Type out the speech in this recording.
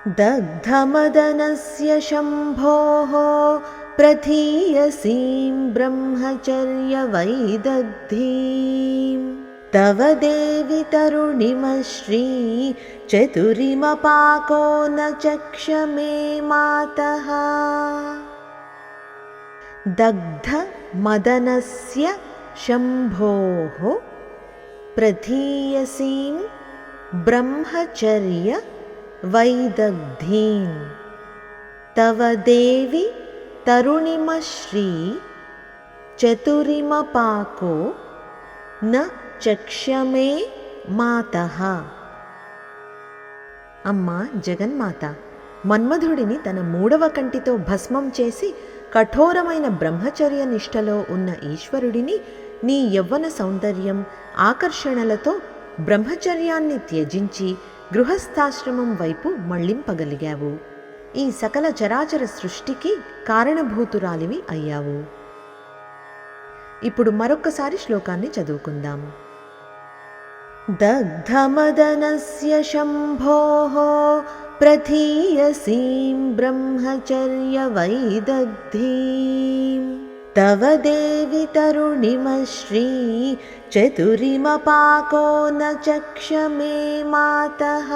दग्धमदनस्य शम्भोः प्रथीयसीं ब्रह्मचर्यवैदग्धीं तव देवि तरुणिमश्री चतुरिमपाको न चक्ष मे मातः। दग्धमदनस्य शम्भोः प्रथीयसीं ब्रह्मचर्य वैदग्धीं तव देवि तरुणिमश्री चतुरिमपाको न चक्षमे मातः। అమ్మా జగన్మాత, మన్మధుడిని తన మూడవ కంటితో భస్మం చేసి కఠోరమైన బ్రహ్మచర్య నిష్టలో ఉన్న ఈశ్వరుడిని నీ యవ్వన సౌందర్యం ఆకర్షణలతో బ్రహ్మచర్యాన్ని త్యజించి గృహస్థాశ్రమం వైపు మళ్లింపగలిగావు. ఈ సకల చరాచర సృష్టికి కారణభూతురాలివి అయ్యావు. ఇప్పుడు మరొక్కసారి శ్లోకాన్ని చదువుకుందాం. దగ్ధమదనస్య శంభోః ప్రథీయసీం బ్రహ్మచర్య వైదగ్ధీం తవ దేవి తరుణిమశ్రీ చతురిమపాకో న చక్ష మే మాతః.